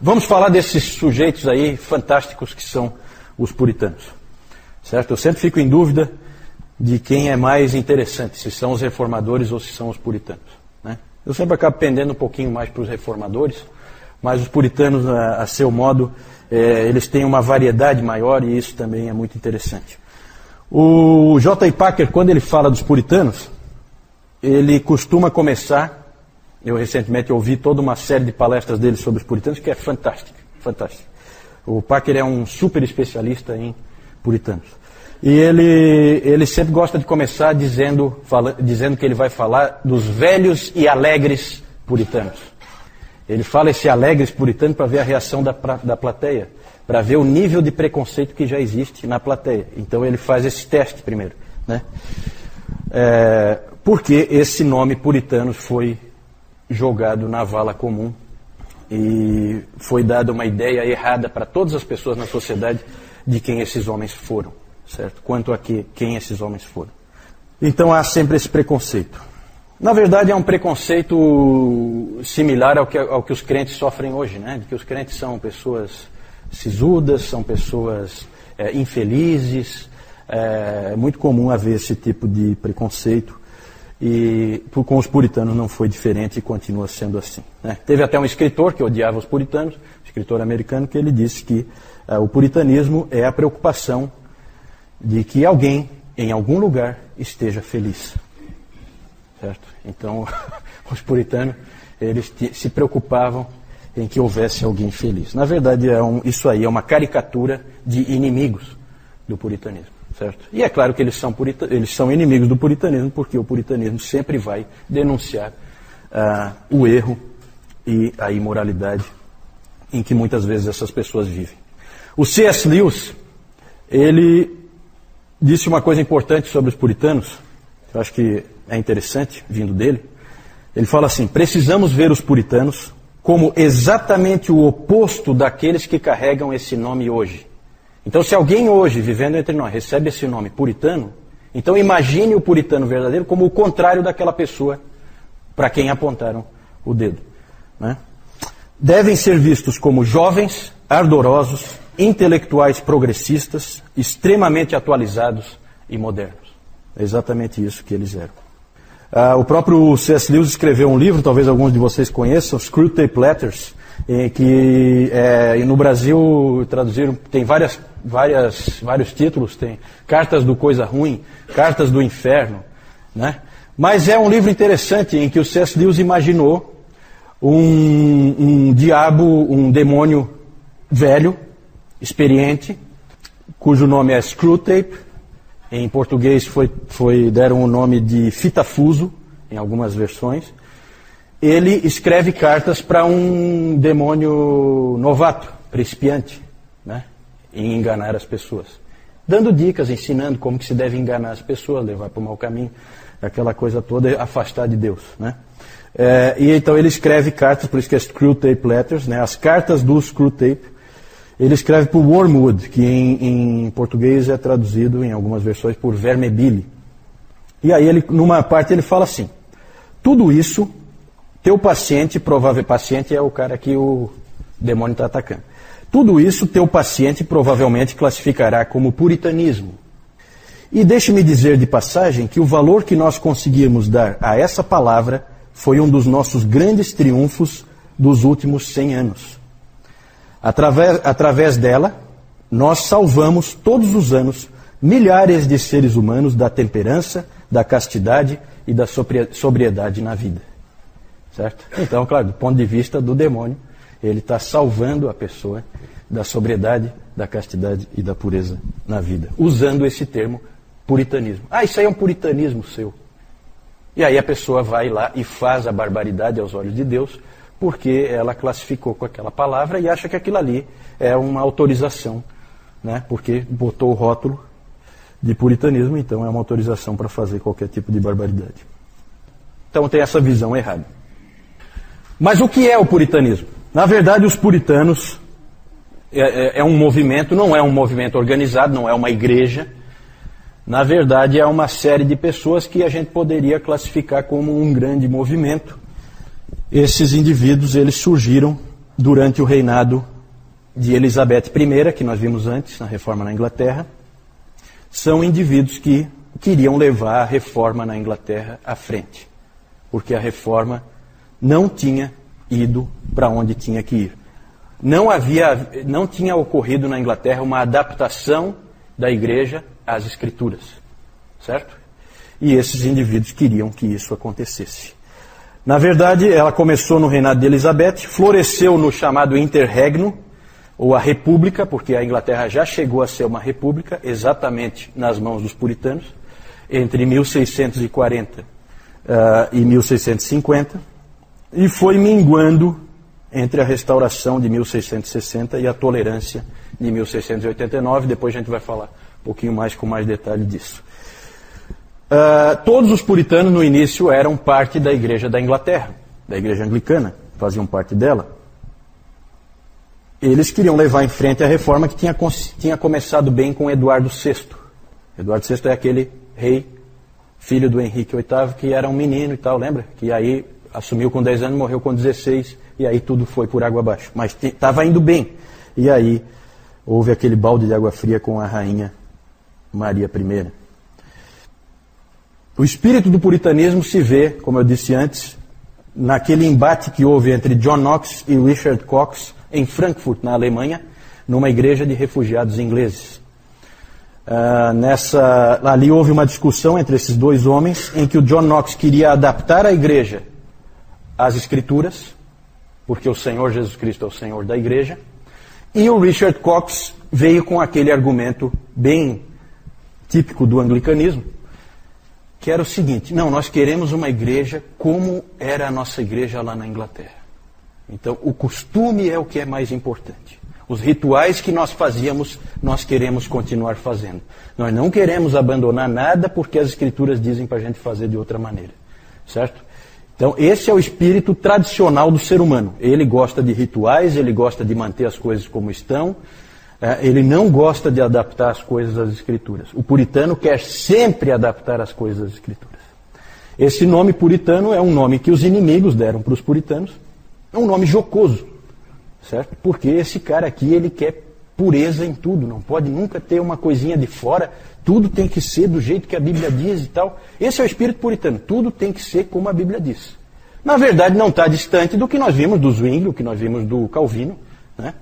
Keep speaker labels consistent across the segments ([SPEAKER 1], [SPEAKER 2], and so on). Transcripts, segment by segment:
[SPEAKER 1] vamos falar desses sujeitos aí fantásticos que são os puritanos. Certo? Eu sempre fico em dúvida de quem é mais interessante, se são os reformadores ou se são os puritanos. Né? Eu sempre acabo pendendo um pouquinho mais para os reformadores, mas os puritanos, a seu modo, eles têm uma variedade maior e isso também é muito interessante. O J.I. Packer, quando ele fala dos puritanos, ele costuma começar, eu recentemente ouvi toda uma série de palestras dele sobre os puritanos, que é fantástica, fantástica. O Packer é um super especialista em puritanos. E ele sempre gosta de começar dizendo que ele vai falar dos velhos e alegres puritanos. Ele fala esse alegres puritano para ver a reação da plateia, para ver o nível de preconceito que já existe na plateia. Então ele faz esse teste primeiro. Né? Porque esse nome puritanos foi jogado na vala comum e foi dada uma ideia errada para todas as pessoas na sociedade de quem esses homens foram. Certo? Quanto a quem esses homens foram. Então há sempre esse preconceito. Na verdade é um preconceito similar ao que os crentes sofrem hoje, né? De que os crentes são pessoas sisudas, são pessoas infelizes. É muito comum haver esse tipo de preconceito e com os puritanos não foi diferente e continua sendo assim. Né? Teve até um escritor que odiava os puritanos, um escritor americano, que ele disse que o puritanismo é a preocupação de que alguém, em algum lugar, esteja feliz. Certo? Então, os puritanos, eles se preocupavam em que houvesse alguém feliz. Na verdade, isso aí é uma caricatura de inimigos do puritanismo. Certo? E é claro que eles são inimigos do puritanismo, porque o puritanismo sempre vai denunciar o erro e a imoralidade em que muitas vezes essas pessoas vivem. O C.S. Lewis, ele disse uma coisa importante sobre os puritanos, que eu acho que é interessante, vindo dele. Ele fala assim: precisamos ver os puritanos como exatamente o oposto daqueles que carregam esse nome hoje. Então, se alguém hoje, vivendo entre nós, recebe esse nome puritano, então imagine o puritano verdadeiro como o contrário daquela pessoa para quem apontaram o dedo. Né? Devem ser vistos como jovens, ardorosos, intelectuais progressistas, extremamente atualizados e modernos. É exatamente isso que eles eram. O próprio C.S. Lewis escreveu um livro, talvez alguns de vocês conheçam, Screwtape Letters, que no Brasil traduziram, tem vários títulos, tem Cartas do Coisa Ruim, Cartas do Inferno, né? Mas é um livro interessante em que o C.S. Lewis imaginou um diabo, um demônio velho, experiente, cujo nome é Screwtape. Em português deram o nome de Fitafuso, em algumas versões. Ele escreve cartas para um demônio novato, principiante, né, em enganar as pessoas. Dando dicas, ensinando como que se deve enganar as pessoas, levar para o mau caminho, aquela coisa toda, afastar de Deus. Né? E então ele escreve cartas, por isso que é Screwtape Letters, né, as cartas do Screwtape. Ele escreve por Wormwood, que em português é traduzido em algumas versões por Vermebile. E aí, numa parte, ele fala assim: tudo isso, teu paciente, paciente é o cara que o demônio está atacando. Tudo isso, teu paciente provavelmente classificará como puritanismo. E deixe-me dizer de passagem que o valor que nós conseguimos dar a essa palavra foi um dos nossos grandes triunfos dos últimos 100 anos. Através dela, nós salvamos todos os anos milhares de seres humanos da temperança, da castidade e da sobriedade na vida. Certo? Então, claro, do ponto de vista do demônio, ele está salvando a pessoa da sobriedade, da castidade e da pureza na vida, usando esse termo puritanismo. Isso aí é um puritanismo seu. E aí a pessoa vai lá e faz a barbaridade aos olhos de Deus, porque ela classificou com aquela palavra e acha que aquilo ali é uma autorização, né? Porque botou o rótulo de puritanismo, então é uma autorização para fazer qualquer tipo de barbaridade. Então tem essa visão errada. Mas o que é o puritanismo? Na verdade, os puritanos é um movimento, não é um movimento organizado, não é uma igreja. Na verdade, é uma série de pessoas que a gente poderia classificar como um grande movimento. Esses indivíduos, eles surgiram durante o reinado de Elizabeth I, que nós vimos antes, na reforma na Inglaterra, são indivíduos que queriam levar a reforma na Inglaterra à frente, porque a reforma não tinha ido para onde tinha que ir. Não tinha ocorrido na Inglaterra uma adaptação da igreja às escrituras, certo? E esses indivíduos queriam que isso acontecesse. Na verdade, ela começou no reinado de Elizabeth, floresceu no chamado Interregno, ou a República, porque a Inglaterra já chegou a ser uma república, exatamente nas mãos dos puritanos, entre 1640 e 1650, e foi minguando entre a restauração de 1660 e a tolerância de 1689. Depois a gente vai falar um pouquinho mais com mais detalhe disso. Todos os puritanos no início eram parte da igreja da Inglaterra, da igreja anglicana, faziam parte dela. Eles queriam levar em frente a reforma que tinha começado bem com Eduardo VI. Eduardo VI é aquele rei, filho do Henrique VIII, que era um menino e tal, lembra? Que aí assumiu com 10 anos, morreu com 16, e aí tudo foi por água abaixo. Mas estava indo bem. E aí houve aquele balde de água fria com a rainha Maria I. O espírito do puritanismo se vê, como eu disse antes, naquele embate que houve entre John Knox e Richard Cox em Frankfurt, na Alemanha, numa igreja de refugiados ingleses. Ali houve uma discussão entre esses dois homens, em que o John Knox queria adaptar a igreja às escrituras, porque o Senhor Jesus Cristo é o Senhor da igreja, e o Richard Cox veio com aquele argumento bem típico do anglicanismo, que era o seguinte: não, nós queremos uma igreja como era a nossa igreja lá na Inglaterra. Então, o costume é o que é mais importante. Os rituais que nós fazíamos, nós queremos continuar fazendo. Nós não queremos abandonar nada porque as escrituras dizem para a gente fazer de outra maneira. Certo? Então, esse é o espírito tradicional do ser humano. Ele gosta de rituais, ele gosta de manter as coisas como estão, ele não gosta de adaptar as coisas às escrituras. O puritano quer sempre adaptar as coisas às escrituras. Esse nome puritano é um nome que os inimigos deram para os puritanos. É um nome jocoso, certo? Porque esse cara aqui, ele quer pureza em tudo, não pode nunca ter uma coisinha de fora, tudo tem que ser do jeito que a Bíblia diz e tal. Esse é o espírito puritano, tudo tem que ser como a Bíblia diz. Na verdade, não está distante do que nós vimos do Zwingli, o que nós vimos do Calvino, né?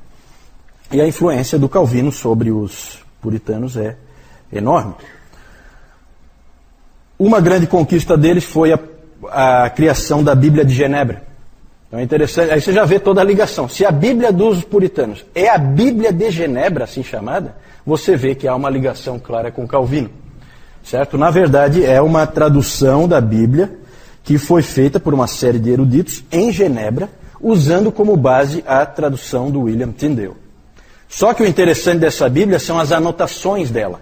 [SPEAKER 1] E a influência do Calvino sobre os puritanos é enorme. Uma grande conquista deles foi a criação da Bíblia de Genebra. Então é interessante, aí você já vê toda a ligação. Se a Bíblia dos puritanos é a Bíblia de Genebra, assim chamada, você vê que há uma ligação clara com Calvino. Certo? Na verdade, é uma tradução da Bíblia que foi feita por uma série de eruditos em Genebra, usando como base a tradução do William Tyndale. Só que o interessante dessa Bíblia são as anotações dela.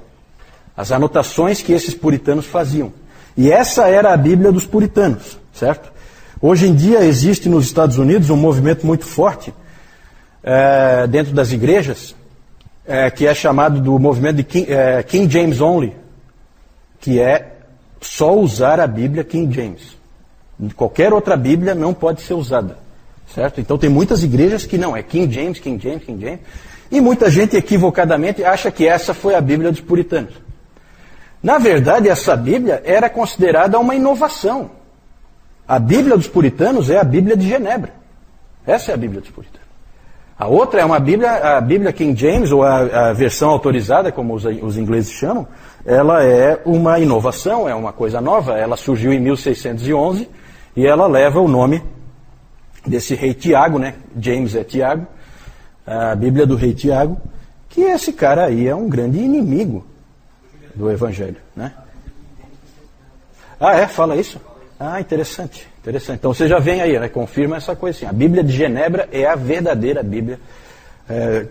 [SPEAKER 1] As anotações que esses puritanos faziam. E essa era a Bíblia dos puritanos, certo? Hoje em dia existe nos Estados Unidos um movimento muito forte dentro das igrejas, que é chamado do movimento de King James Only, que é só usar a Bíblia King James. Qualquer outra Bíblia não pode ser usada, certo? Então tem muitas igrejas que não, é King James, King James, King James, e muita gente equivocadamente acha que essa foi a Bíblia dos puritanos. Na verdade, essa Bíblia era considerada uma inovação. A Bíblia dos puritanos é a Bíblia de Genebra. Essa é a Bíblia dos puritanos. A outra é uma Bíblia, a Bíblia King James, ou a versão autorizada, como os ingleses chamam, ela é uma inovação, é uma coisa nova. Ela surgiu em 1611 e ela leva o nome desse rei Tiago, né? James é Tiago, a Bíblia do rei Tiago, que esse cara aí é um grande inimigo do Evangelho, né? Ah, fala isso? Ah, interessante, interessante. Então você já vem aí, né? Confirma essa coisa assim. A Bíblia de Genebra é a verdadeira Bíblia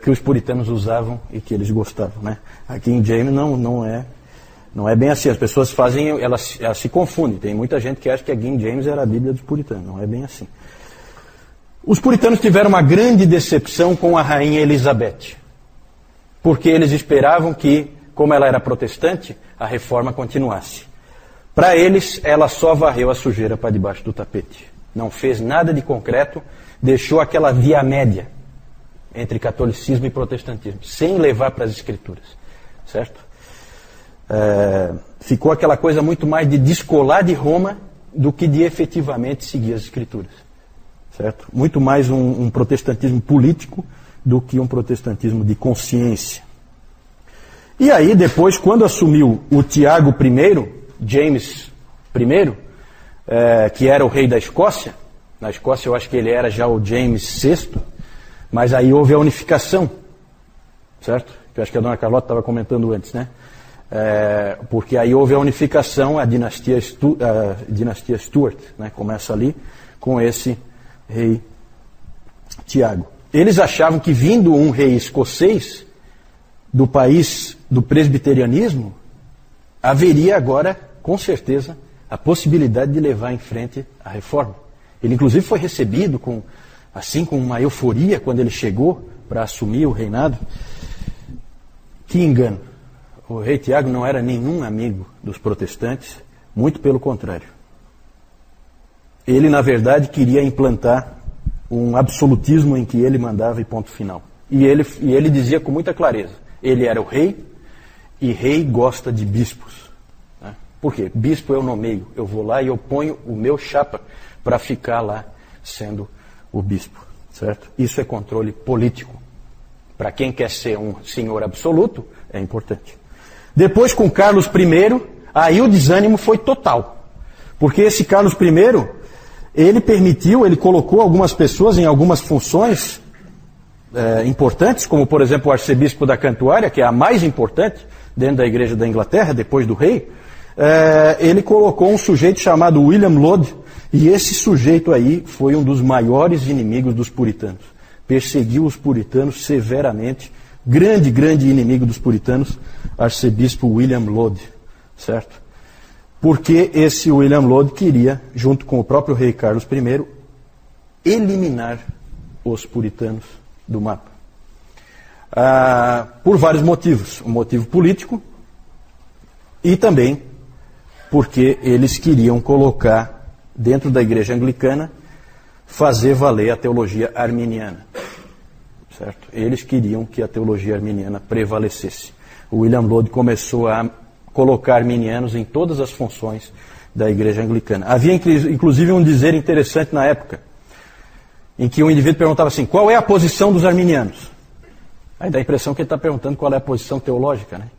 [SPEAKER 1] que os puritanos usavam e que eles gostavam, né? Aqui em James não é bem assim. As pessoas fazem, elas se confundem. Tem muita gente que acha que a King James era a Bíblia dos puritanos. Não é bem assim. Os puritanos tiveram uma grande decepção com a rainha Elizabeth, porque eles esperavam que, como ela era protestante, a reforma continuasse. Para eles, ela só varreu a sujeira para debaixo do tapete. Não fez nada de concreto, deixou aquela via média entre catolicismo e protestantismo, sem levar para as escrituras, certo? Ficou aquela coisa muito mais de descolar de Roma do que de efetivamente seguir as escrituras, certo? Muito mais um protestantismo político do que um protestantismo de consciência. E aí depois, quando assumiu o Tiago I, James I, que era o rei da Escócia, na Escócia eu acho que ele era já o James VI, mas aí houve a unificação, certo? Que eu acho que a dona Carlota estava comentando antes, né? Porque aí houve a unificação, a dinastia Stuart, né? Começa ali com esse rei Tiago. Eles achavam que vindo um rei escocês do país do presbiterianismo, haveria agora, com certeza, a possibilidade de levar em frente a reforma. Ele inclusive foi recebido com uma euforia quando ele chegou para assumir o reinado. Que engano. O rei Tiago não era nenhum amigo dos protestantes, muito pelo contrário. Ele, na verdade, queria implantar um absolutismo em que ele mandava e ponto final. E ele dizia com muita clareza, ele era o rei, e rei gosta de bispos. Né? Por quê? Bispo eu nomeio, eu vou lá e eu ponho o meu chapa para ficar lá sendo o bispo. Certo? Isso é controle político. Para quem quer ser um senhor absoluto, é importante. Depois, com Carlos I, aí o desânimo foi total. Porque esse Carlos I, ele colocou algumas pessoas em algumas funções importantes, como por exemplo o arcebispo da Cantuária, que é a mais importante dentro da igreja da Inglaterra, depois do rei. Ele colocou um sujeito chamado William Laud, e esse sujeito aí foi um dos maiores inimigos dos puritanos. Perseguiu os puritanos severamente. Grande inimigo dos puritanos, arcebispo William Laud, certo? Porque esse William Laud queria, junto com o próprio rei Carlos I, eliminar os puritanos do mapa. Por vários motivos. Um motivo político e também porque eles queriam colocar dentro da igreja anglicana, fazer valer a teologia arminiana. Certo? Eles queriam que a teologia arminiana prevalecesse. O William Laud começou a colocar arminianos em todas as funções da igreja anglicana. Havia inclusive um dizer interessante na época, em que um indivíduo perguntava assim, qual é a posição dos arminianos? Aí dá a impressão que ele está perguntando qual é a posição teológica, né?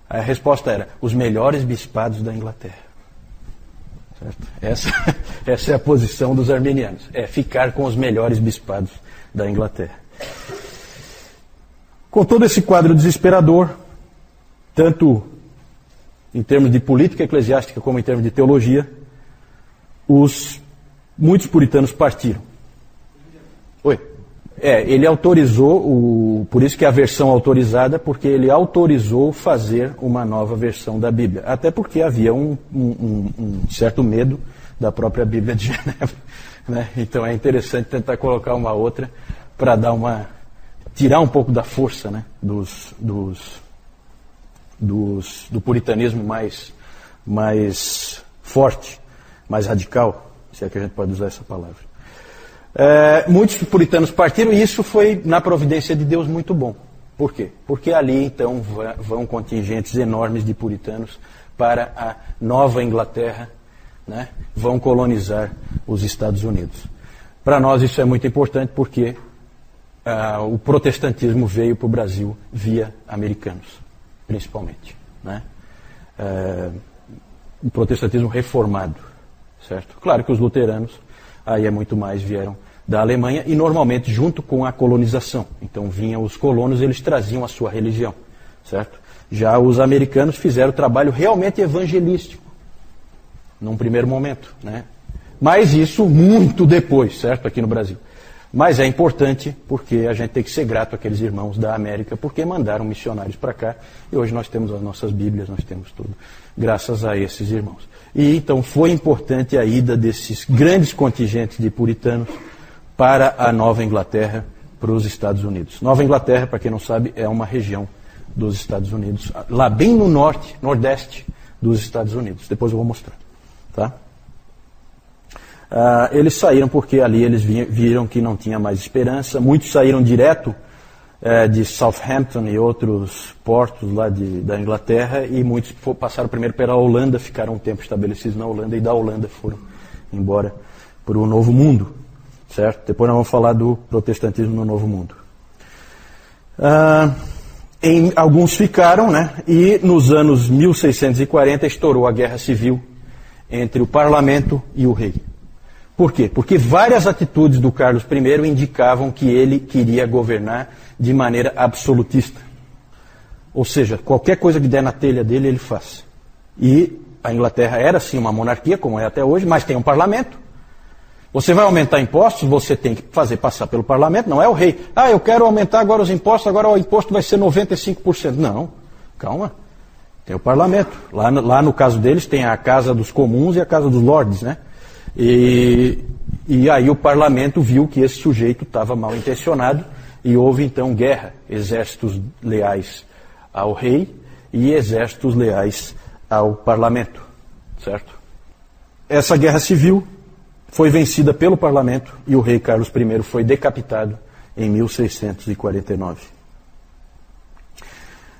[SPEAKER 1] Aí a resposta era, os melhores bispados da Inglaterra. Essa é a posição dos arminianos, é ficar com os melhores bispados da Inglaterra. Com todo esse quadro desesperador, tanto em termos de política eclesiástica como em termos de teologia, muitos puritanos partiram. Oi? Ele autorizou, por isso que é a versão autorizada, porque ele autorizou fazer uma nova versão da Bíblia. Até porque havia um certo medo da própria Bíblia de Genebra. Né? Então é interessante tentar colocar uma outra para tirar um pouco da força, né? do puritanismo mais forte, mais radical, se é que a gente pode usar essa palavra. Muitos puritanos partiram e isso foi, na providência de Deus, muito bom. Por quê? Porque ali, então, vão contingentes enormes de puritanos para a Nova Inglaterra, né? Vão colonizar os Estados Unidos. Para nós isso é muito importante porque o protestantismo veio para o Brasil via americanos, principalmente. Né? O protestantismo reformado. Certo? Claro que os luteranos aí é muito mais, vieram da Alemanha e normalmente junto com a colonização. Então vinham os colonos, eles traziam a sua religião, certo? Já os americanos fizeram o trabalho realmente evangelístico, num primeiro momento, né? Mas isso muito depois, certo? Aqui no Brasil. Mas é importante porque a gente tem que ser grato àqueles irmãos da América, porque mandaram missionários para cá e hoje nós temos as nossas Bíblias, nós temos tudo, graças a esses irmãos. E então foi importante a ida desses grandes contingentes de puritanos para a Nova Inglaterra, para os Estados Unidos. Nova Inglaterra, para quem não sabe, é uma região dos Estados Unidos, lá bem no norte, nordeste dos Estados Unidos. Depois eu vou mostrar. Tá? Eles saíram porque ali eles viram que não tinha mais esperança. Muitos saíram direto de Southampton e outros portos lá da Inglaterra, e muitos passaram primeiro pela Holanda, ficaram um tempo estabelecidos na Holanda, e da Holanda foram embora para o Novo Mundo, certo? Depois nós vamos falar do protestantismo no Novo Mundo. Alguns ficaram, né? E nos anos 1640 estourou a Guerra Civil entre o parlamento e o rei. Por quê? Porque várias atitudes do Carlos I indicavam que ele queria governar de maneira absolutista. Ou seja, qualquer coisa que der na telha dele, ele faz. E a Inglaterra era sim uma monarquia, como é até hoje, mas tem um parlamento. Você vai aumentar impostos, você tem que fazer passar pelo parlamento, não é o rei. Eu quero aumentar agora os impostos, agora o imposto vai ser 95%. Não, calma. Tem o parlamento. Lá no caso deles tem a Casa dos Comuns e a Casa dos Lordes, né? E aí o parlamento viu que esse sujeito estava mal intencionado e houve então guerra. Exércitos leais ao rei e exércitos leais ao parlamento, certo? Essa guerra civil foi vencida pelo parlamento e o rei Carlos I foi decapitado em 1649.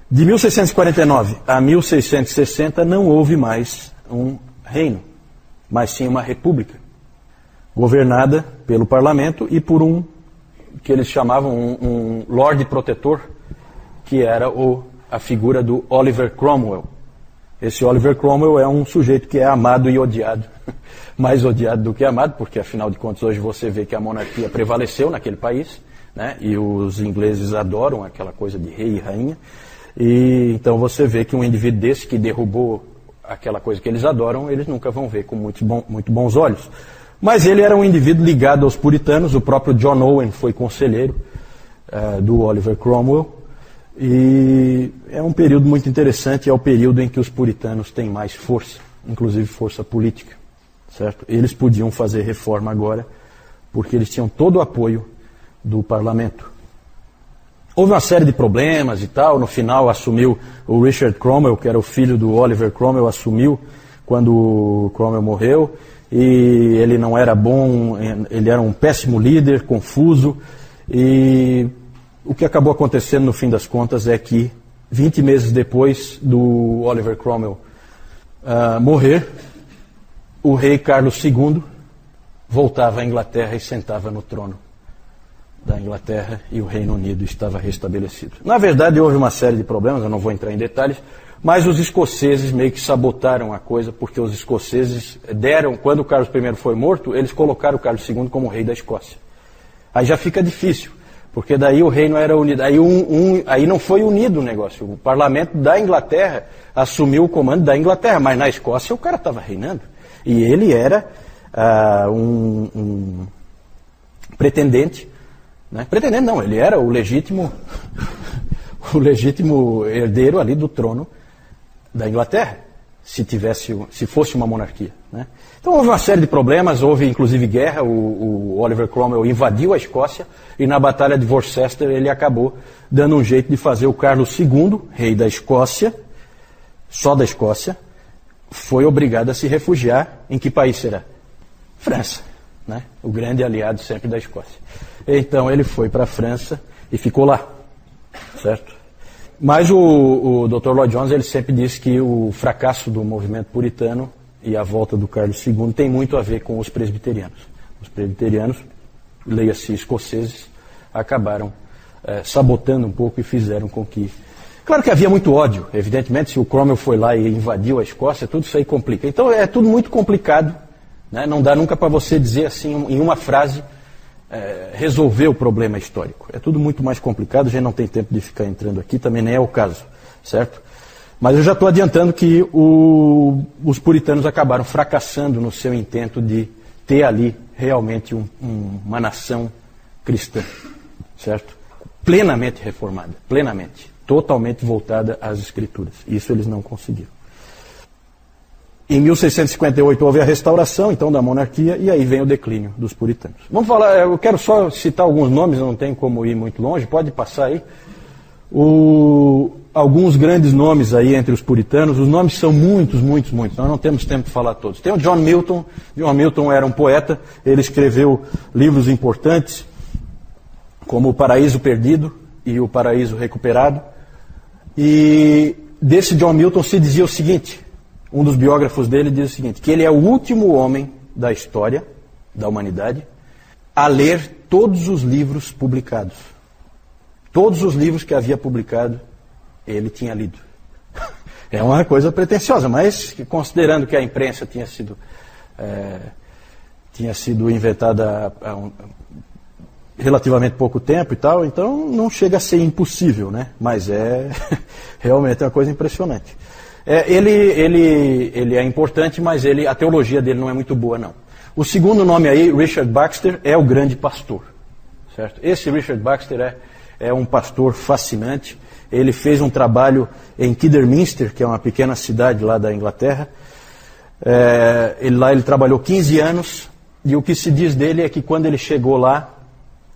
[SPEAKER 1] De 1649 a 1660 não houve mais um reino, mas sim uma república, governada pelo parlamento e por um que eles chamavam um Lorde Protetor, que era a figura do Oliver Cromwell. Esse Oliver Cromwell é um sujeito que é amado e odiado, mais odiado do que amado, porque afinal de contas hoje você vê que a monarquia prevaleceu naquele país, né? E os ingleses adoram aquela coisa de rei e rainha, e então você vê que um indivíduo desse que derrubou aquela coisa que eles adoram, eles nunca vão ver com muito bons olhos. Mas ele era um indivíduo ligado aos puritanos, o próprio John Owen foi conselheiro do Oliver Cromwell, e é um período muito interessante, é o período em que os puritanos têm mais força, inclusive força política, certo? Eles podiam fazer reforma agora, porque eles tinham todo o apoio do parlamento. Houve uma série de problemas e tal, no final assumiu o Richard Cromwell, que era o filho do Oliver Cromwell, assumiu quando o Cromwell morreu, e ele não era bom, ele era um péssimo líder, confuso, e o que acabou acontecendo no fim das contas é que 20 meses depois do Oliver Cromwell morrer, o rei Carlos II voltava à Inglaterra e sentava no trono da Inglaterra, e o Reino Unido estava restabelecido. Na verdade, houve uma série de problemas, eu não vou entrar em detalhes, mas os escoceses meio que sabotaram a coisa, porque os escoceses quando o Carlos I foi morto, eles colocaram o Carlos II como rei da Escócia. Aí já fica difícil, porque daí o reino era unido, aí não foi unido o negócio. O parlamento da Inglaterra assumiu o comando da Inglaterra, mas na Escócia o cara estava reinando. E ele era um pretendente, né? Pretendente não, ele era o legítimo herdeiro ali do trono da Inglaterra, se fosse uma monarquia, né? Então houve uma série de problemas, houve inclusive guerra, o Oliver Cromwell invadiu a Escócia e na Batalha de Worcester ele acabou dando um jeito de fazer o Carlos II, rei da Escócia, só da Escócia, foi obrigado a se refugiar. Em que país será? França, né? O grande aliado sempre da Escócia. Então ele foi para a França e ficou lá, certo? Mas o Dr. Lloyd Jones ele sempre disse que o fracasso do movimento puritano e a volta do Carlos II tem muito a ver com os presbiterianos. Os presbiterianos, leia-se escoceses, acabaram sabotando um pouco e fizeram com que... Claro que havia muito ódio, evidentemente, se o Cromwell foi lá e invadiu a Escócia, tudo isso aí complica. Então é tudo muito complicado, né? Não dá nunca para você dizer assim, em uma frase, resolver o problema histórico. É tudo muito mais complicado, a gente não tem tempo de ficar entrando aqui, também nem é o caso, certo? Mas eu já estou adiantando que os puritanos acabaram fracassando no seu intento de ter ali realmente uma nação cristã, certo? Plenamente reformada, plenamente, totalmente voltada às Escrituras. Isso eles não conseguiram. Em 1658 houve a restauração, então, da monarquia, e aí vem o declínio dos puritanos. Vamos falar, eu quero só citar alguns nomes, não tem como ir muito longe, pode passar aí. alguns grandes nomes aí entre os puritanos. Os nomes são muitos. Nós não temos tempo de falar todos. Tem o John Milton. John Milton era um poeta. Ele escreveu livros importantes, como O Paraíso Perdido e O Paraíso Recuperado. E desse John Milton se dizia o seguinte, um dos biógrafos dele diz o seguinte, que ele é o último homem da história da humanidade a ler todos os livros publicados. Todos os livros que havia publicado, ele tinha lido. É uma coisa pretensiosa, mas considerando que a imprensa tinha sido inventada há relativamente pouco tempo e tal, então não chega a ser impossível, né? Mas realmente é uma coisa impressionante. Ele é importante, mas a teologia dele não é muito boa, não. O segundo nome aí, Richard Baxter, é o grande pastor, certo? Esse Richard Baxter é um pastor fascinante. Ele fez um trabalho em Kidderminster, que é uma pequena cidade lá da Inglaterra. Lá ele trabalhou 15 anos, e o que se diz dele é que quando ele chegou lá,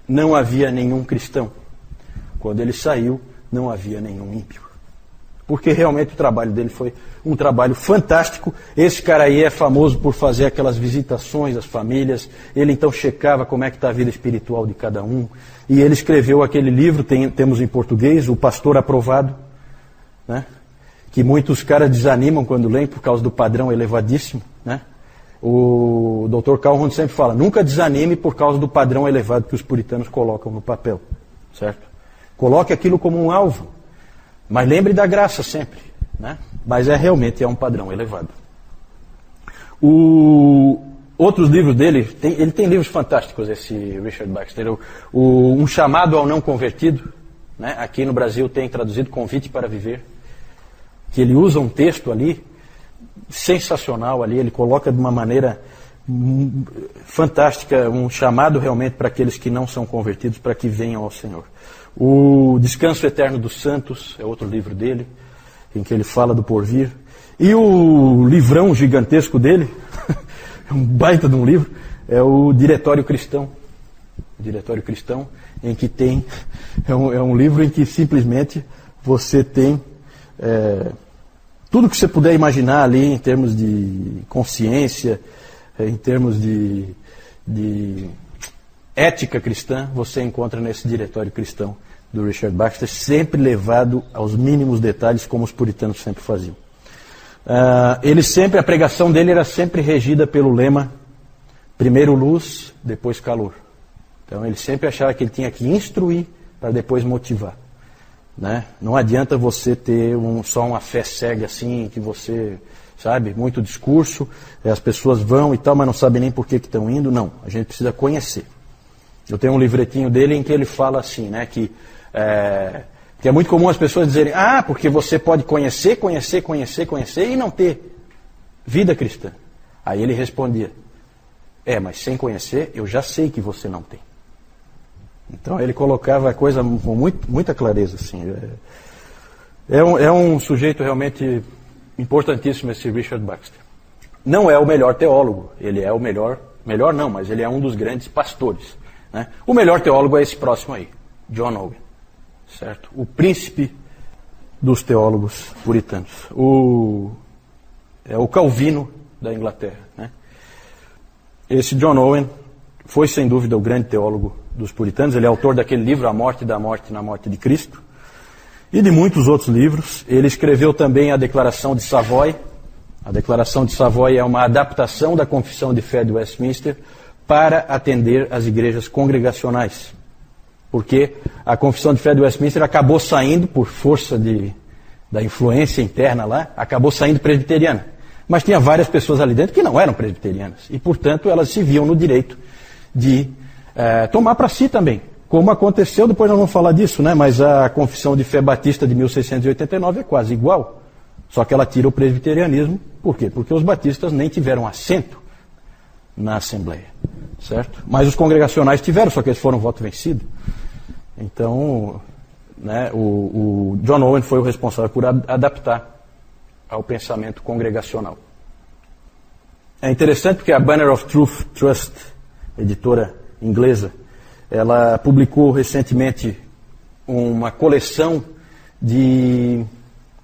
[SPEAKER 1] não havia nenhum cristão. Quando ele saiu, não havia nenhum ímpio. Porque realmente o trabalho dele foi um trabalho fantástico. Esse cara aí é famoso por fazer aquelas visitações às famílias. Ele então checava como é que está a vida espiritual de cada um. E ele escreveu aquele livro, temos em português, O Pastor Aprovado, né? Que muitos caras desanimam quando leem por causa do padrão elevadíssimo, né? O Dr. Calhoun sempre fala, nunca desanime por causa do padrão elevado que os puritanos colocam no papel, certo? Coloque aquilo como um alvo, mas lembre da graça sempre, né? Mas realmente é um padrão elevado. Outros livros dele, ele tem livros fantásticos, esse Richard Baxter. Um Chamado ao Não Convertido, né? Aqui no Brasil tem traduzido Convite para Viver, que ele usa um texto ali, sensacional ali, ele coloca de uma maneira fantástica, um chamado realmente para aqueles que não são convertidos, para que venham ao Senhor. O Descanso Eterno dos Santos é outro livro dele, em que ele fala do porvir. E o livrão gigantesco dele, um baita de um livro, é o Diretório Cristão. O Diretório Cristão, em que tem, é um livro em que simplesmente você tem tudo que você puder imaginar ali em termos de consciência, em termos de ética cristã, você encontra nesse Diretório Cristão do Richard Baxter, sempre levado aos mínimos detalhes, como os puritanos sempre faziam. A pregação dele era sempre regida pelo lema, primeiro luz, depois calor. Então ele sempre achava que ele tinha que instruir para depois motivar. Né? Não adianta você ter só uma fé cega assim, que você, sabe, muito discurso, as pessoas vão e tal, mas não sabem nem por que estão indo. Não, a gente precisa conhecer. Eu tenho um livretinho dele em que ele fala assim, né, que é muito comum as pessoas dizerem, porque você pode conhecer e não ter vida cristã. Aí ele respondia, mas sem conhecer eu já sei que você não tem. Então ele colocava a coisa com muita clareza, assim. É um sujeito realmente importantíssimo, esse Richard Baxter. Não é o melhor teólogo, ele é o melhor não, mas ele é um dos grandes pastores, né? O melhor teólogo é esse próximo aí, John Owen, certo? O príncipe dos teólogos puritanos. É o Calvino da Inglaterra, né? Esse John Owen foi sem dúvida o grande teólogo dos puritanos. Ele é autor daquele livro, A Morte da Morte na Morte de Cristo, e de muitos outros livros. Ele escreveu também a Declaração de Savoy. A Declaração de Savoy é uma adaptação da Confissão de Fé de Westminster para atender às igrejas congregacionais. Porque a Confissão de Fé de Westminster acabou saindo, por força da influência interna lá, acabou saindo presbiteriana. Mas tinha várias pessoas ali dentro que não eram presbiterianas. E, portanto, elas se viam no direito de tomar para si também. Como aconteceu, depois nós vamos falar disso, né? Mas a Confissão de Fé Batista de 1689 é quase igual. Só que ela tira o presbiterianismo. Por quê? Porque os batistas nem tiveram assento na Assembleia, certo? Mas os congregacionais tiveram, só que eles foram voto vencido. Então, né, o John Owen foi o responsável por adaptar ao pensamento congregacional. É interessante porque a Banner of Truth Trust, editora inglesa, ela publicou recentemente uma coleção de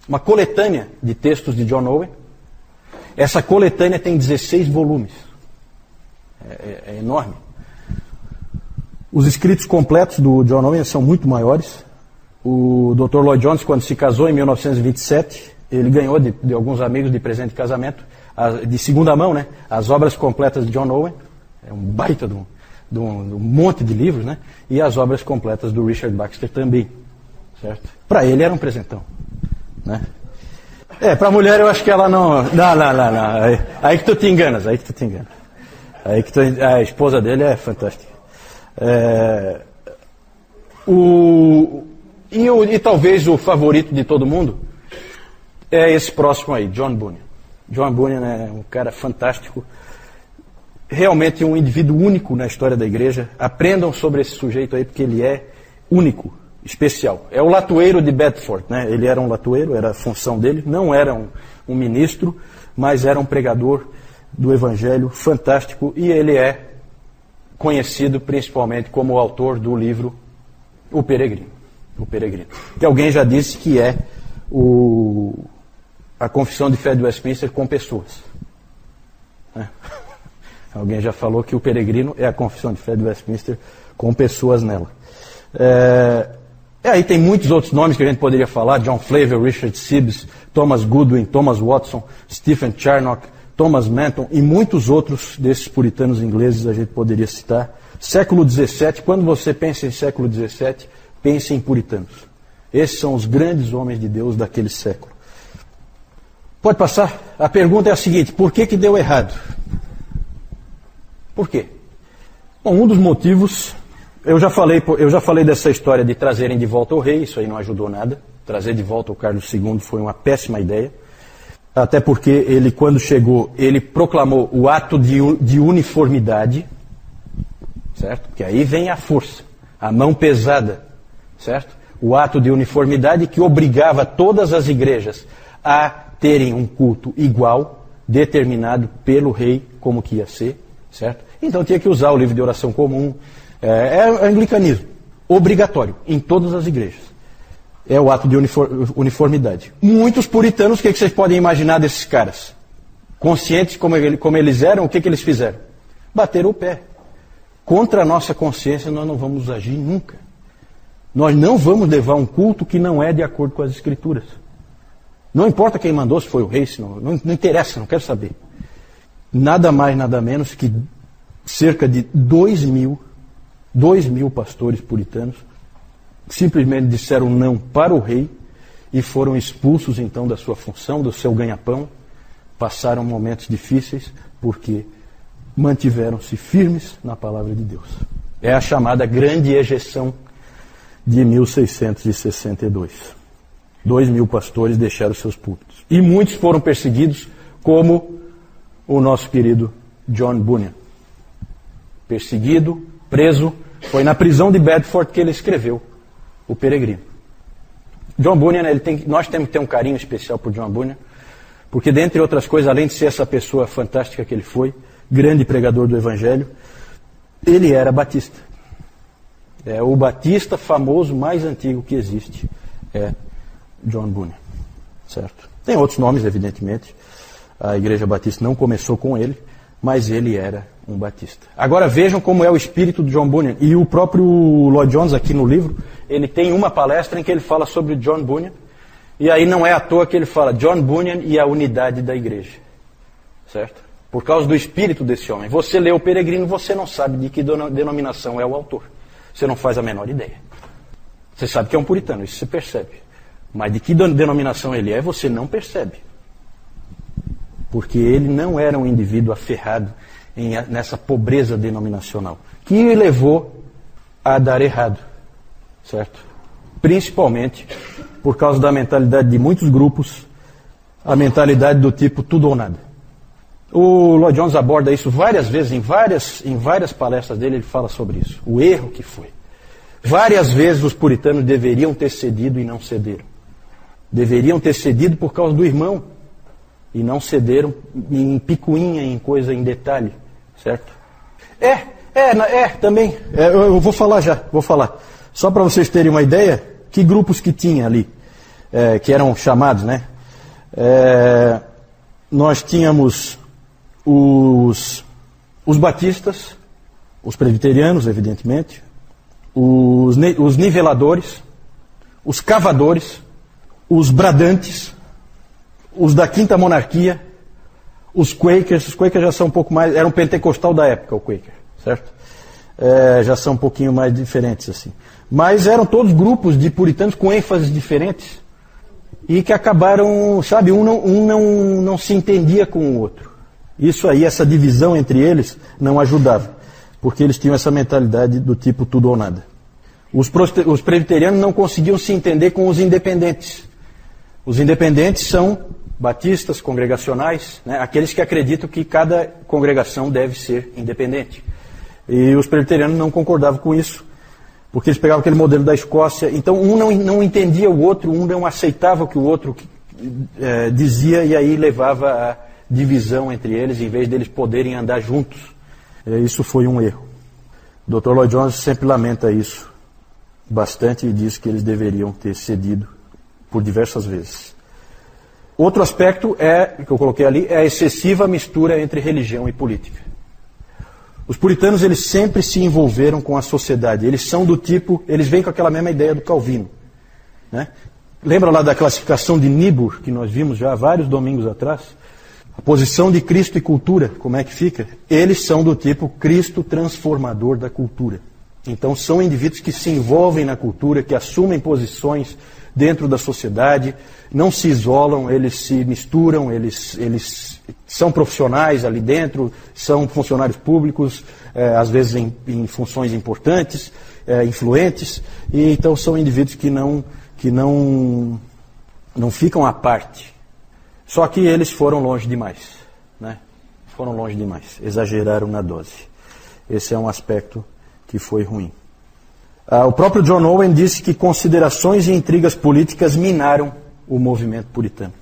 [SPEAKER 1] uma coletânea de textos de John Owen. Essa coletânea tem 16 volumes. É enorme. Os escritos completos do John Owen são muito maiores. O Dr. Lloyd Jones, quando se casou em 1927, ele ganhou de alguns amigos de presente de casamento, de segunda mão, né, as obras completas de John Owen. É um baita de um monte de livros, né, e as obras completas do Richard Baxter também. Certo? Para ele era um presentão. Né? Para a mulher eu acho que ela não. Não. Aí que tu te enganas, a esposa dele é fantástica. E talvez o favorito de todo mundo é esse próximo aí, John Bunyan. John Bunyan é um cara fantástico, realmente um indivíduo único na história da igreja. Aprendam sobre esse sujeito aí, porque ele é único, especial. É o latoeiro de Bedford, né? Ele era um latoeiro, era a função dele, não era um ministro, mas era um pregador do evangelho fantástico, e ele é conhecido principalmente como o autor do livro O Peregrino. Que alguém já disse que é a Confissão de Fé de Westminster com pessoas. Alguém já falou que o Peregrino é a Confissão de Fé de Westminster com pessoas nela. Aí tem muitos outros nomes que a gente poderia falar: John Flavel, Richard Sibbes, Thomas Goodwin, Thomas Watson, Stephen Charnock, Thomas Manton e muitos outros desses puritanos ingleses a gente poderia citar. Século XVII, quando você pensa em século XVII, pense em puritanos. Esses são os grandes homens de Deus daquele século. Pode passar? A pergunta é a seguinte: por que deu errado? Por quê? Bom, um dos motivos, eu já falei dessa história de trazerem de volta o rei, isso aí não ajudou nada. Trazer de volta o Carlos II foi uma péssima ideia. Até porque ele, quando chegou, ele proclamou o ato de uniformidade, certo? Porque aí vem a força, a mão pesada, certo? O ato de uniformidade que obrigava todas as igrejas a terem um culto igual, determinado pelo rei como que ia ser, certo? Então tinha que usar o livro de oração comum. É anglicanismo, obrigatório, em todas as igrejas. É o ato de uniformidade. Muitos puritanos, o que vocês podem imaginar desses caras? Conscientes como eles eram, o que eles fizeram? Bateram o pé. Contra a nossa consciência nós não vamos agir nunca. Nós não vamos levar um culto que não é de acordo com as Escrituras. Não importa quem mandou, se foi o rei, se não interessa, não quero saber. Nada mais, nada menos que cerca de 2 mil pastores puritanos simplesmente disseram não para o rei e foram expulsos então da sua função, do seu ganha-pão. Passaram momentos difíceis porque mantiveram-se firmes na palavra de Deus. É a chamada Grande Ejeção de 1662. 2 mil pastores deixaram seus púlpitos. E muitos foram perseguidos, como o nosso querido John Bunyan. Perseguido, preso, foi na prisão de Bedford que ele escreveu O Peregrino. John Bunyan, nós temos que ter um carinho especial por John Bunyan, porque, dentre outras coisas, além de ser essa pessoa fantástica que ele foi, grande pregador do Evangelho, ele era batista. É o batista famoso mais antigo que existe, é John Bunyan. Certo? Tem outros nomes, evidentemente. A Igreja Batista não começou com ele, mas ele era um batista. Agora vejam como é o espírito de John Bunyan. E o próprio Lloyd Jones, aqui no livro, ele tem uma palestra em que ele fala sobre John Bunyan. E aí não é à toa que ele fala John Bunyan e a unidade da igreja. Certo? Por causa do espírito desse homem. Você lê O Peregrino, você não sabe de que denominação é o autor. Você não faz a menor ideia. Você sabe que é um puritano, isso você percebe. Mas de que denominação ele é, você não percebe. Porque ele não era um indivíduo aferrado nessa pobreza denominacional, que o levou a dar errado, certo? Principalmente por causa da mentalidade de muitos grupos, a mentalidade do tipo tudo ou nada. O Lloyd Jones aborda isso várias vezes, em várias palestras dele ele fala sobre isso, o erro que foi. Várias vezes os puritanos deveriam ter cedido e não cederam. Deveriam ter cedido por causa do irmão, e não cederam em picuinha, em coisa, em detalhe, certo? Também, eu vou falar. Só para vocês terem uma ideia, que grupos que tinha ali. que eram chamados, né? Nós tínhamos os batistas, os presbiterianos, evidentemente, os niveladores, os cavadores, os bradantes, os da Quinta Monarquia, os Quakers. Os Quakers já são um pouco mais... Era um pentecostal da época, o Quaker, certo? Já são um pouquinho mais diferentes, assim. Mas eram todos grupos de puritanos com ênfases diferentes e que acabaram, sabe, um não se entendia com o outro. Isso aí, essa divisão entre eles, não ajudava, porque eles tinham essa mentalidade do tipo tudo ou nada. Os presbiterianos não conseguiam se entender com os independentes. Os independentes são batistas, congregacionais, né, aqueles que acreditam que cada congregação deve ser independente. E os presbiterianos não concordavam com isso, porque eles pegavam aquele modelo da Escócia. Então um não entendia o outro, um não aceitava o que o outro dizia, e aí levava a divisão entre eles, em vez deles poderem andar juntos. Isso foi um erro. O Dr. Lloyd Jones sempre lamenta isso bastante e diz que eles deveriam ter cedido por diversas vezes. Outro aspecto que eu coloquei ali, é a excessiva mistura entre religião e política. Os puritanos, eles sempre se envolveram com a sociedade. Eles são do tipo, eles vêm com aquela mesma ideia do Calvino, né? Lembra lá da classificação de Niebuhr, que nós vimos já há vários domingos atrás? A posição de Cristo e cultura, como é que fica? Eles são do tipo Cristo transformador da cultura. Então são indivíduos que se envolvem na cultura, que assumem posições dentro da sociedade, não se isolam, eles se misturam, eles são profissionais ali dentro, são funcionários públicos, às vezes em funções importantes, influentes, e então são indivíduos que não ficam à parte. Só que eles foram longe demais, né? Foram longe demais, exageraram na dose. Esse é um aspecto que foi ruim. O próprio John Owen disse que considerações e intrigas políticas minaram o movimento puritano.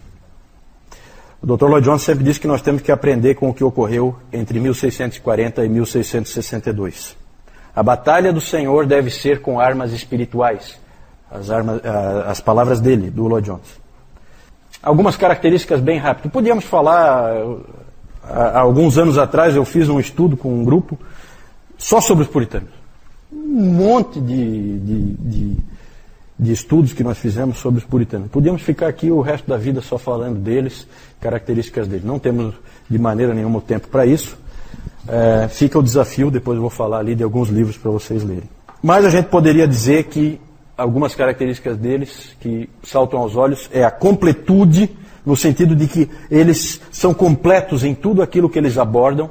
[SPEAKER 1] O Dr. Lloyd Jones sempre disse que nós temos que aprender com o que ocorreu entre 1640 e 1662. A batalha do Senhor deve ser com armas espirituais. As palavras dele, do Lloyd Jones. Algumas características bem rápidas. Podíamos falar, há alguns anos atrás eu fiz um estudo com um grupo só sobre os puritanos. Um monte de estudos que nós fizemos sobre os puritanos. Podíamos ficar aqui o resto da vida só falando deles, características deles. Não temos de maneira nenhuma o tempo para isso. Fica o desafio, depois eu vou falar ali de alguns livros para vocês lerem. Mas a gente poderia dizer que algumas características deles que saltam aos olhos é a completude, no sentido de que eles são completos em tudo aquilo que eles abordam.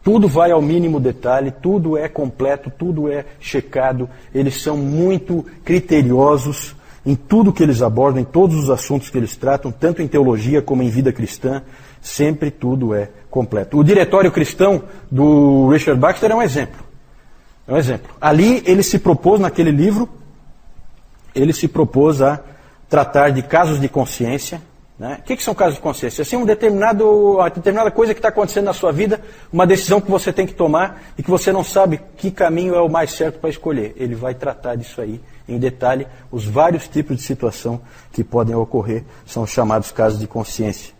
[SPEAKER 1] Tudo vai ao mínimo detalhe, tudo é completo, tudo é checado. Eles são muito criteriosos em tudo que eles abordam, em todos os assuntos que eles tratam, tanto em teologia como em vida cristã. Sempre tudo é completo. O Diretório Cristão do Richard Baxter é um exemplo. É um exemplo. Ali ele se propôs, naquele livro, ele se propôs a tratar de casos de consciência. Né? O que são casos de consciência? Assim, uma determinada coisa que está acontecendo na sua vida, uma decisão que você tem que tomar e que você não sabe que caminho é o mais certo para escolher. Ele vai tratar disso aí em detalhe. Os vários tipos de situação que podem ocorrer são chamados casos de consciência.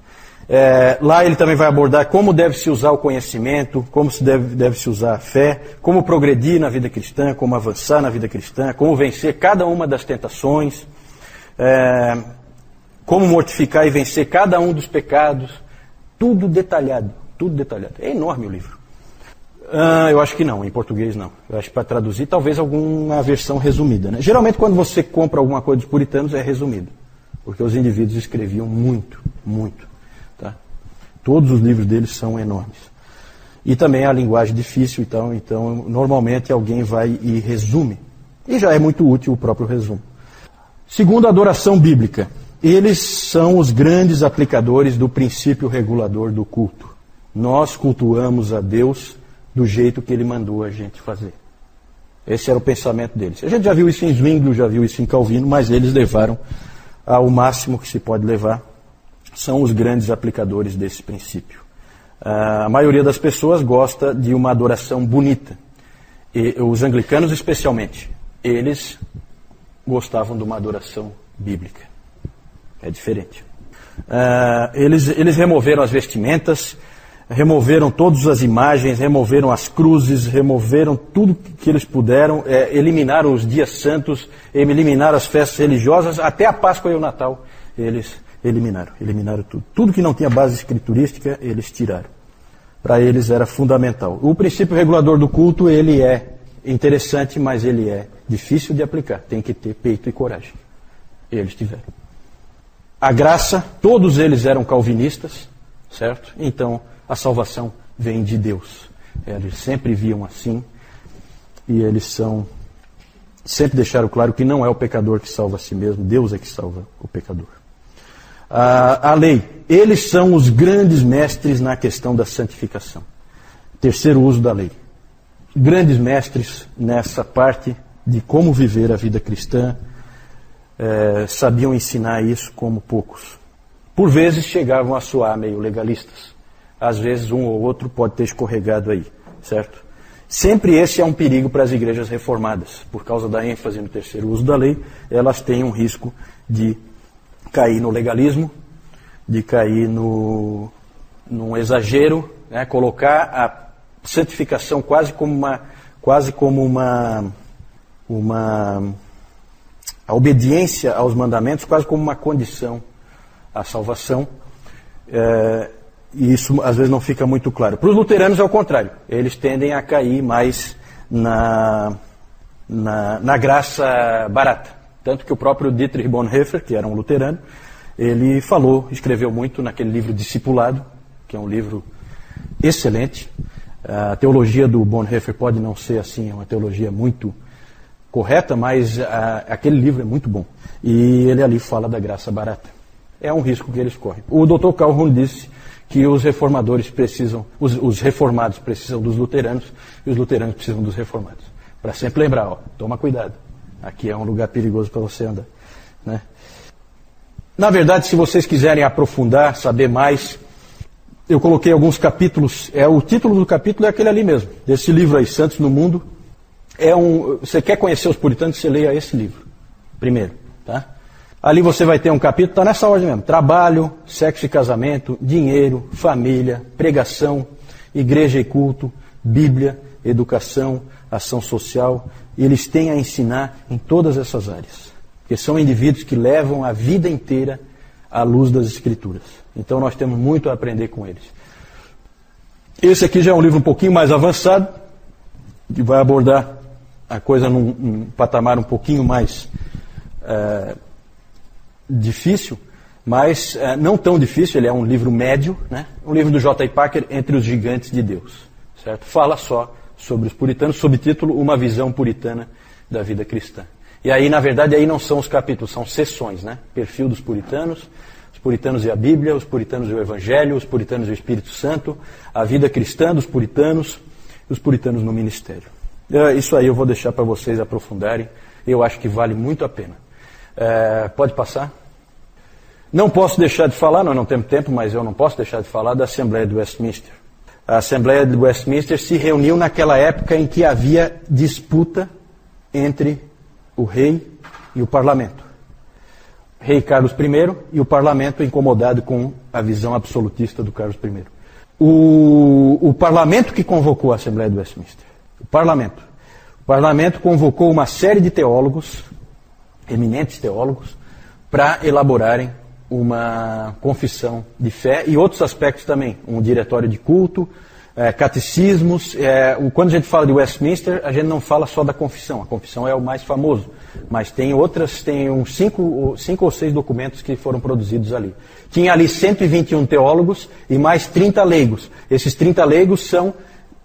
[SPEAKER 1] Lá ele também vai abordar como deve-se usar o conhecimento, como deve-se usar a fé, como progredir na vida cristã, como avançar na vida cristã, como vencer cada uma das tentações, como mortificar e vencer cada um dos pecados. Tudo detalhado, tudo detalhado. É enorme o livro. Eu acho que não, em português não. Eu acho que para traduzir, talvez alguma versão resumida. Né? Geralmente quando você compra alguma coisa dos puritanos é resumido, porque os indivíduos escreviam muito, muito. Tá? Todos os livros deles são enormes. E também a linguagem difícil, então normalmente alguém vai e resume. E já é muito útil o próprio resumo. Segundo, a adoração bíblica. Eles são os grandes aplicadores do princípio regulador do culto. Nós cultuamos a Deus do jeito que Ele mandou a gente fazer. Esse era o pensamento deles. A gente já viu isso em Zwingli, já viu isso em Calvino, mas eles levaram ao máximo que se pode levar. São os grandes aplicadores desse princípio. A maioria das pessoas gosta de uma adoração bonita. E os anglicanos especialmente, eles gostavam de uma adoração bíblica. É diferente. Eles removeram as vestimentas, removeram todas as imagens, removeram as cruzes, removeram tudo que eles puderam, eliminaram os dias santos, eliminaram as festas religiosas, até a Páscoa e o Natal eles eliminaram tudo. Tudo que não tinha base escriturística, eles tiraram. Para eles era fundamental. O princípio regulador do culto, ele é interessante, mas ele é difícil de aplicar. Tem que ter peito e coragem. Eles tiveram. A graça, todos eles eram calvinistas, certo? Então, a salvação vem de Deus. Eles sempre viam assim, e eles sempre deixaram claro que não é o pecador que salva a si mesmo, Deus é que salva o pecador. A lei, eles são os grandes mestres na questão da santificação. Terceiro uso da lei. Grandes mestres nessa parte de como viver a vida cristã, sabiam ensinar isso como poucos. Por vezes chegavam a soar meio legalistas. Às vezes um ou outro pode ter escorregado aí, certo? Sempre esse é um perigo para as igrejas reformadas. Por causa da ênfase no terceiro uso da lei, elas têm um risco de cair no legalismo, de cair num exagero, né? Colocar a santificação quase como a obediência aos mandamentos quase como uma condição à salvação. E isso às vezes não fica muito claro. Para os luteranos é o contrário. Eles tendem a cair mais na graça barata. Tanto que o próprio Dietrich Bonhoeffer, que era um luterano, ele escreveu muito naquele livro Discipulado, que é um livro excelente. A teologia do Bonhoeffer pode não ser assim, é uma teologia muito correta, mas aquele livro é muito bom. E ele ali fala da graça barata. É um risco que eles correm. O Dr. Calhoun disse que os reformadores os reformados precisam dos luteranos e os luteranos precisam dos reformados. Para sempre lembrar, toma cuidado. Aqui é um lugar perigoso para você andar, né? Na verdade, se vocês quiserem aprofundar, saber mais, eu coloquei alguns capítulos. O título do capítulo é aquele ali mesmo, desse livro aí, Santos no Mundo. Você quer conhecer os puritanos, você leia esse livro primeiro, tá? Ali você vai ter um capítulo, está nessa ordem mesmo: trabalho, sexo e casamento, dinheiro, família, pregação, igreja e culto, Bíblia, educação, ação social. E eles têm a ensinar em todas essas áreas, porque são indivíduos que levam a vida inteira à luz das Escrituras. Então nós temos muito a aprender com eles. Esse aqui já é um livro um pouquinho mais avançado, que vai abordar a coisa num patamar um pouquinho mais difícil, mas não tão difícil. Ele é um livro médio, né? Um livro do J. I. Packer, Entre os Gigantes de Deus, certo? Fala só sobre os puritanos, subtítulo Uma Visão Puritana da Vida Cristã. E aí, na verdade, aí não são os capítulos, são sessões, né? Perfil dos puritanos, os puritanos e a Bíblia, os puritanos e o Evangelho, os puritanos e o Espírito Santo, a vida cristã dos puritanos e os puritanos no ministério. Isso aí eu vou deixar para vocês aprofundarem. Eu acho que vale muito a pena. Pode passar? Não posso deixar de falar, nós não temos tempo, mas eu não posso deixar de falar da Assembleia de Westminster. A Assembleia de Westminster se reuniu naquela época em que havia disputa entre o rei e o parlamento. O rei Carlos I e o parlamento incomodado com a visão absolutista do Carlos I. O parlamento que convocou a Assembleia de Westminster. O parlamento convocou uma série de teólogos, eminentes teólogos, para elaborarem uma confissão de fé e outros aspectos também, um diretório de culto, catecismos. Quando a gente fala de Westminster, a gente não fala só da confissão. A confissão é o mais famoso, mas tem uns 5 ou 6 documentos que foram produzidos ali. Tinha ali 121 teólogos e mais 30 leigos. Esses 30 leigos são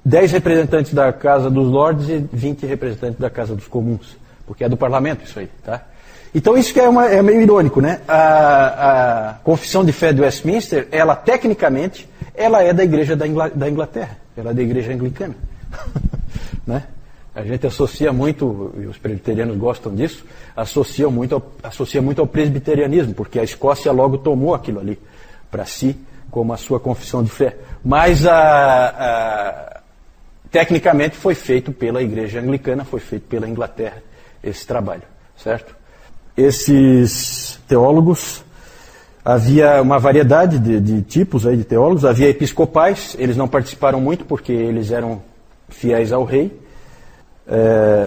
[SPEAKER 1] 10 representantes da Casa dos Lordes e 20 representantes da Casa dos Comuns, porque é do parlamento isso aí, tá? Então isso que é meio irônico, né? A confissão de fé de Westminster, ela tecnicamente, ela é da Igreja da Inglaterra, ela é da Igreja Anglicana, né? A gente associa muito, e os presbiterianos gostam disso, associa muito ao presbiterianismo, porque a Escócia logo tomou aquilo ali para si como a sua confissão de fé. Mas tecnicamente foi feito pela Igreja Anglicana, foi feito pela Inglaterra esse trabalho, certo? Esses teólogos Havia uma variedade de tipos aí de teólogos. Havia episcopais, eles não participaram muito porque eles eram fiéis ao rei,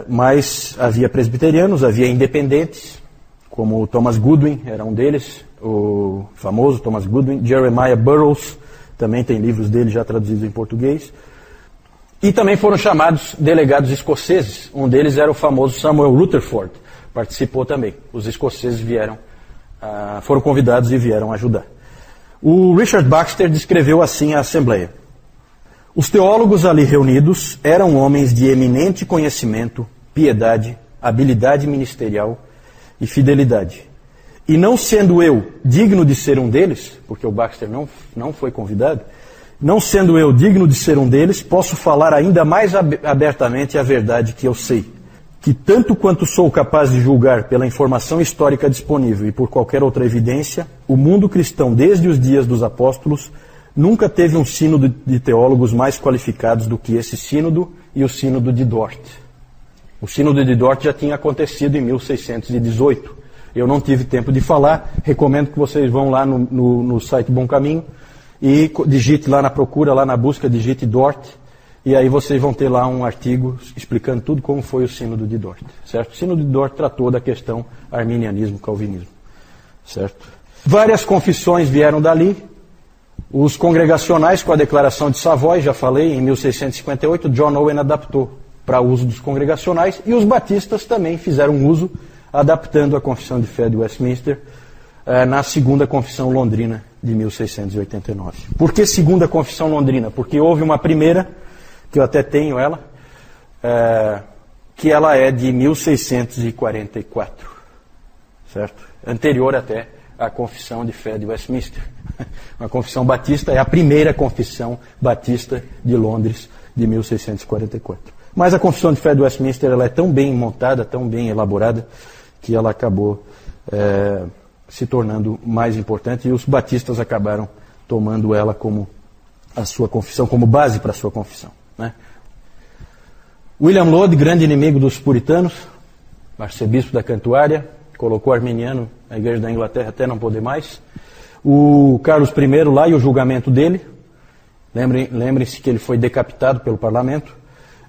[SPEAKER 1] mas havia presbiterianos, havia independentes, como o Thomas Goodwin era um deles, o famoso Thomas Goodwin. Jeremiah Burroughs, também tem livros dele já traduzidos em português. E também foram chamados delegados escoceses. Um deles era o famoso Samuel Rutherford, participou também. Os escoceses foram convidados e vieram ajudar. O Richard Baxter descreveu assim a Assembleia: os teólogos ali reunidos eram homens de eminente conhecimento, piedade, habilidade ministerial e fidelidade. E não sendo eu digno de ser um deles, porque o Baxter não foi convidado, não sendo eu digno de ser um deles, posso falar ainda mais abertamente a verdade que eu sei, que tanto quanto sou capaz de julgar pela informação histórica disponível e por qualquer outra evidência, o mundo cristão desde os dias dos apóstolos nunca teve um sínodo de teólogos mais qualificados do que esse sínodo e o sínodo de Dort. O sínodo de Dort já tinha acontecido em 1618. Eu não tive tempo de falar, recomendo que vocês vão lá no site Bom Caminho e digite lá na procura, lá na busca, digite Dort, e aí vocês vão ter lá um artigo explicando tudo como foi o sínodo de Dort, certo? O sínodo de Dort tratou da questão arminianismo-calvinismo, certo? Várias confissões vieram dali. Os congregacionais, com a Declaração de Savoy, já falei, em 1658, John Owen adaptou para uso dos congregacionais, e os batistas também fizeram uso, adaptando a Confissão de Fé de Westminster na Segunda Confissão Londrina de 1689. Por que Segunda Confissão Londrina? Porque houve uma primeira, que eu até tenho ela, que ela é de 1644, certo? Anterior até à Confissão de Fé de Westminster. Uma confissão batista é a primeira confissão batista de Londres de 1644. Mas a Confissão de Fé de Westminster ela é tão bem montada, tão bem elaborada, que ela acabou se tornando mais importante, e os batistas acabaram tomando ela como a sua confissão, como base para a sua confissão, né? William Laud, grande inimigo dos puritanos, arcebispo da Cantuária, colocou arminiano na Igreja da Inglaterra até não poder mais. O Carlos I lá e o julgamento dele, lembrem-se que ele foi decapitado pelo parlamento.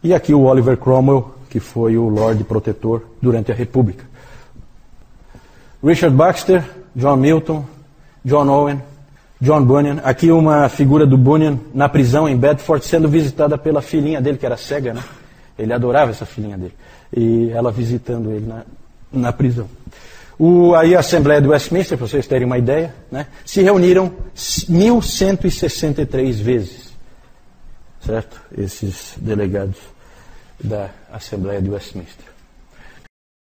[SPEAKER 1] E aqui o Oliver Cromwell, que foi o Lorde Protetor durante a República. Richard Baxter, John Milton, John Owen, John Bunyan. Aqui uma figura do Bunyan na prisão em Bedford, sendo visitada pela filhinha dele, que era cega, né? Ele adorava essa filhinha dele. E ela visitando ele na prisão. Aí a Assembleia de Westminster, para vocês terem uma ideia, né, se reuniram 1.163 vezes, certo? Esses delegados da Assembleia de Westminster.